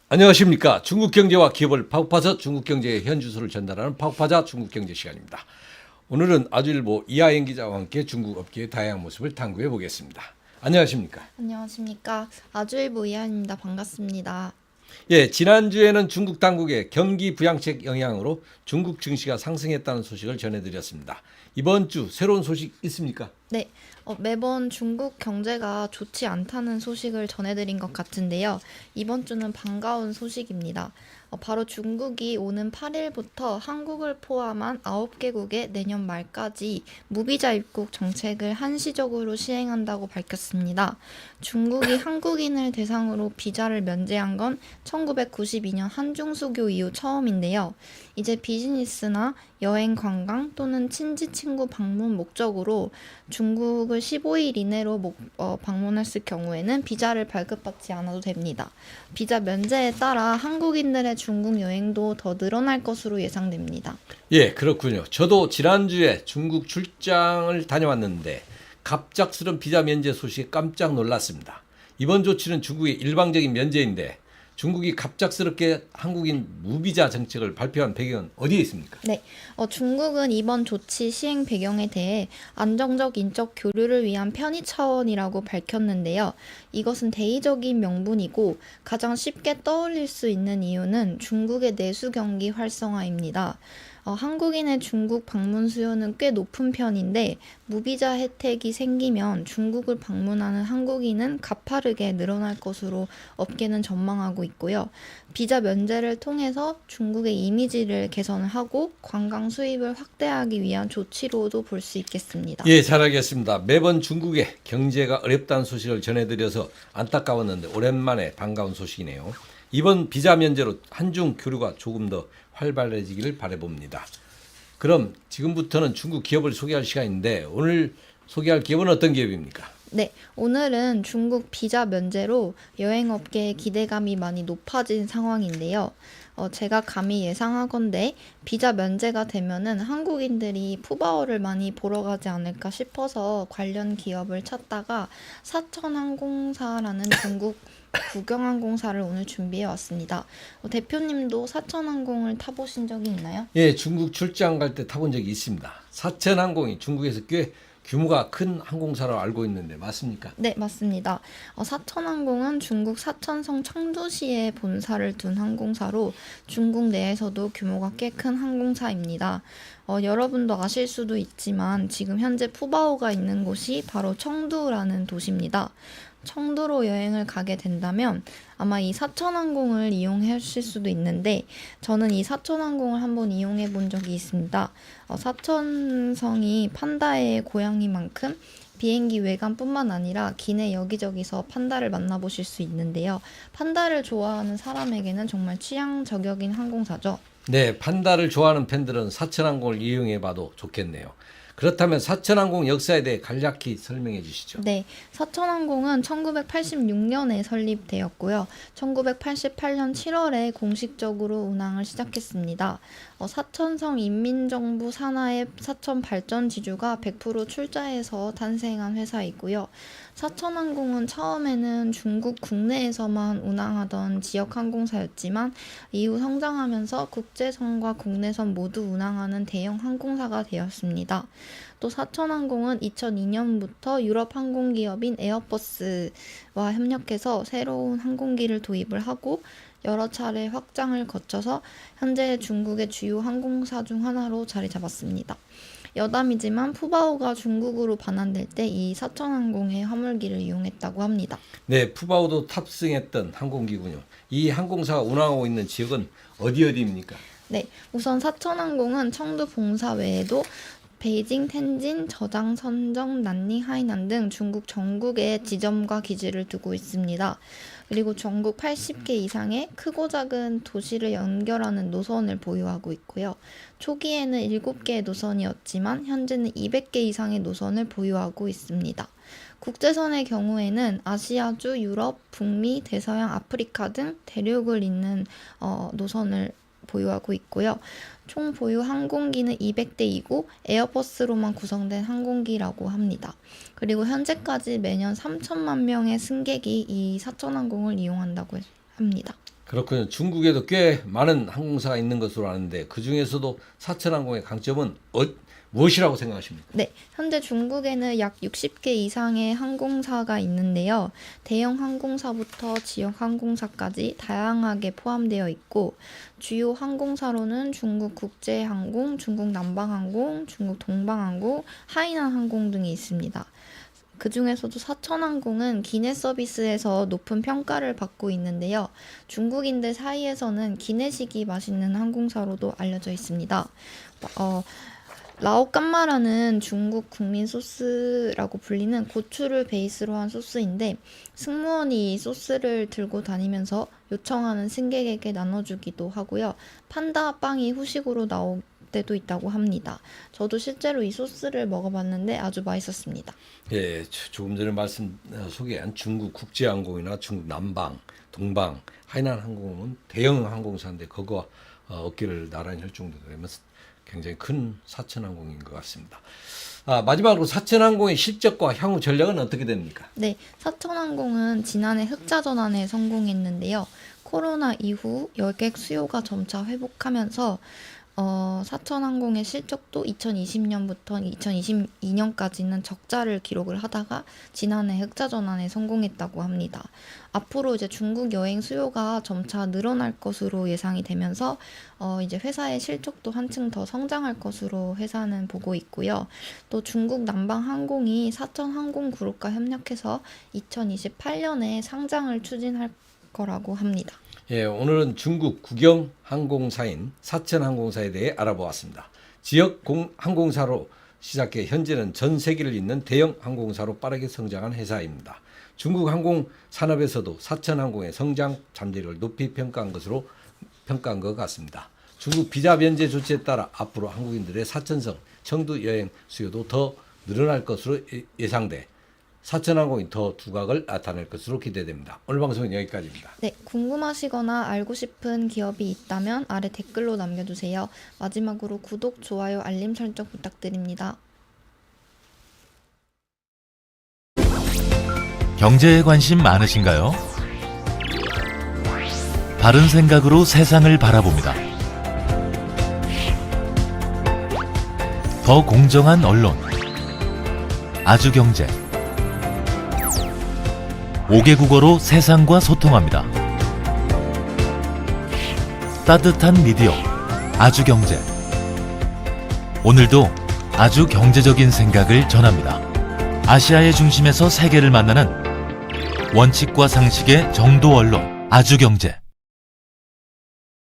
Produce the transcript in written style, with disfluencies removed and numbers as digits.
안녕하십니까. 중국 경제와 기업을 파고파서 중국 경제의 현주소를 전달하는 파고파자 중국 경제 시간입니다. 오늘은 아주일보 이하영 기자와 함께 중국 업계의 다양한 모습을 탐구해 보겠습니다. 안녕하십니까. 안녕하십니까. 아주일보 이하입니다. 반갑습니다. 예, 지난주에는 중국 당국의 경기 부양책 영향으로 중국 증시가 상승했다는 소식을 전해드렸습니다. 이번 주 새로운 소식 있습니까? 네, 매번 중국 경제가 좋지 않다는 소식을 전해드린 것 같은데요. 이번 주는 반가운 소식입니다. 바로 중국이 오는 8일부터 한국을 포함한 9개국의 내년 말까지 무비자 입국 정책을 한시적으로 시행한다고 밝혔습니다. 중국이 한국인을 대상으로 비자를 면제한 건 1992년 한중수교 이후 처음인데요. 이제 비즈니스나 여행 관광 또는 친지 친구 방문 목적으로 중국을 15일 이내로 방문했을 경우에는 비자를 발급받지 않아도 됩니다. 비자 면제에 따라 한국인들의 중국 여행도 더 늘어날 것으로 예상됩니다. 예, 그렇군요. 저도 지난주에 중국 출장을 다녀왔는데 갑작스런 비자 면제 소식에 깜짝 놀랐습니다. 이번 조치는 중국의 일방적인 면제인데 중국이 갑작스럽게 한국인 무비자 정책을 발표한 배경은 어디에 있습니까? 네, 중국은 이번 조치 시행 배경에 대해 안정적 인적 교류를 위한 편의 차원이라고 밝혔는데요. 이것은 대의적인 명분이고 가장 쉽게 떠올릴 수 있는 이유는 중국의 내수 경기 활성화입니다. 한국인의 중국 방문 수요는 꽤 높은 편인데 무비자 혜택이 생기면 중국을 방문하는 한국인은 가파르게 늘어날 것으로 업계는 전망하고 있고요. 비자 면제를 통해서 중국의 이미지를 개선을 하고 관광 수입을 확대하기 위한 조치로도 볼 수 있겠습니다. 예, 잘 알겠습니다. 매번 중국의 경제가 어렵다는 소식을 전해드려서 안타까웠는데 오랜만에 반가운 소식이네요. 이번 비자 면제로 한중 교류가 조금 더 활발해지기를 바라봅니다. 그럼 지금부터는 중국 기업을 소개할 시간인데 오늘 소개할 기업은 어떤 기업입니까? 네, 오늘은 중국 비자 면제로 여행업계의 기대감이 많이 높아진 상황인데요. 제가 감히 예상하건대 비자 면제가 되면은 한국인들이 푸바오를 많이 보러 가지 않을까 싶어서 관련 기업을 찾다가 사천항공사라는 중국 국영항공사를 오늘 준비해 왔습니다. 대표님도 사천항공을 타보신 적이 있나요? 예, 중국 출장 갈 때 타본 적이 있습니다. 사천항공이 중국에서 꽤 규모가 큰 항공사로 알고 있는데 맞습니까? 네, 맞습니다. 사천항공은 중국 사천성 청두시에 본사를 둔 항공사로 중국 내에서도 규모가 꽤 큰 항공사입니다. 여러분도 아실 수도 있지만 지금 현재 푸바오가 있는 곳이 바로 청두라는 도시입니다. 청두로 여행을 가게 된다면 아마 이 사천항공을 이용하실 수도 있는데 저는 이 사천항공을 한번 이용해 본 적이 있습니다. 사천성이 판다의 고향이만큼 비행기 외관뿐만 아니라 기내 여기저기서 판다를 만나보실 수 있는데요. 판다를 좋아하는 사람에게는 정말 취향 저격인 항공사죠. 네, 판다를 좋아하는 팬들은 사천항공을 이용해 봐도 좋겠네요. 그렇다면 사천항공 역사에 대해 간략히 설명해 주시죠. 네, 사천항공은 1986년에 설립되었고요. 1988년 7월에 공식적으로 운항을 시작했습니다. 사천성 인민정부 산하의 사천발전지주가 100% 출자해서 탄생한 회사이고요. 사천항공은 처음에는 중국 국내에서만 운항하던 지역항공사였지만 이후 성장하면서 국제선과 국내선 모두 운항하는 대형 항공사가 되었습니다. 또 사천항공은 2002년부터 유럽 항공기업인 에어버스와 협력해서 새로운 항공기를 도입을 하고 여러 차례 확장을 거쳐서 현재 중국의 주요 항공사 중 하나로 자리 잡았습니다. 여담이지만 푸바오가 중국으로 반환될 때 이 사천항공의 화물기를 이용했다고 합니다. 네, 푸바오도 탑승했던 항공기군요. 이 항공사가 운항하고 있는 지역은 어디입니까? 네, 우선 사천항공은 청두 본사 외에도 베이징, 텐진, 저장, 선정, 난닝, 하이난 등 중국 전국에 지점과 기지를 두고 있습니다. 그리고 전국 80개 이상의 크고 작은 도시를 연결하는 노선을 보유하고 있고요. 초기에는 7개의 노선이었지만 현재는 200개 이상의 노선을 보유하고 있습니다. 국제선의 경우에는 아시아주, 유럽, 북미, 대서양, 아프리카 등 대륙을 잇는 노선을 보유하고 있고요. 총 보유 항공기는 200대이고 에어버스로만 구성된 항공기라고 합니다. 그리고 현재까지 매년 3천만 명의 승객이 이 사천항공을 이용한다고 합니다. 그렇군요. 중국에도 꽤 많은 항공사가 있는 것으로 아는데 그 중에서도 사천항공의 강점은 무엇이라고 생각하십니까? 네, 현재 중국에는 약 60개 이상의 항공사가 있는데요. 대형 항공사부터 지역 항공사까지 다양하게 포함되어 있고, 주요 항공사로는 중국 국제항공, 중국 남방항공, 중국 동방항공, 하이난 항공 등이 있습니다. 그 중에서도 사천항공은 기내 서비스에서 높은 평가를 받고 있는데요. 중국인들 사이에서는 기내식이 맛있는 항공사로도 알려져 있습니다. 라오 깐마라는 중국 국민 소스라고 불리는 고추를 베이스로 한 소스인데, 승무원이 이 소스를 들고 다니면서 요청하는 승객에게 나눠주기도 하고요. 판다 빵이 후식으로 나올 때도 있다고 합니다. 저도 실제로 이 소스를 먹어봤는데 아주 맛있었습니다. 예, 조금 전에 소개한 중국 국제항공이나 중국 남방, 동방, 하이난 항공은 대형 항공사인데 그거와 어깨를 나란히 할 정도로 되면 굉장히 큰 사천항공인 것 같습니다. 마지막으로 사천항공의 실적과 향후 전략은 어떻게 됩니까? 네, 사천항공은 지난해 흑자 전환에 성공했는데요. 코로나 이후 여객 수요가 점차 회복하면서 사천항공의 실적도 2020년부터 2022년까지는 적자를 기록을 하다가 지난해 흑자 전환에 성공했다고 합니다. 앞으로 이제 중국 여행 수요가 점차 늘어날 것으로 예상이 되면서 이제 회사의 실적도 한층 더 성장할 것으로 회사는 보고 있고요. 또 중국 남방항공이 사천항공그룹과 협력해서 2028년에 상장을 추진할 거라고 합니다. 예, 오늘은 중국 국영 항공사인 사천항공사에 대해 알아보았습니다. 지역 항공사로 시작해 현재는 전 세계를 잇는 대형 항공사로 빠르게 성장한 회사입니다. 중국 항공 산업에서도 사천항공의 성장 잠재력을 높이 평가한 것 같습니다. 중국 비자 면제 조치에 따라 앞으로 한국인들의 사천성, 청두 여행 수요도 더 늘어날 것으로 예상돼 사천항공이 더 두각을 나타낼 것으로 기대됩니다. 오늘 방송은 여기까지입니다. 네, 궁금하시거나 알고 싶은 기업이 있다면 아래 댓글로 남겨주세요. 마지막으로 구독, 좋아요, 알림 설정 부탁드립니다. 경제에 관심 많으신가요? 바른 생각으로 세상을 바라봅니다. 더 공정한 언론, 아주경제. 5개 국어로 세상과 소통합니다. 따뜻한 미디어, 아주경제. 오늘도 아주 경제적인 생각을 전합니다. 아시아의 중심에서 세계를 만나는 원칙과 상식의 정도 언론, 아주경제.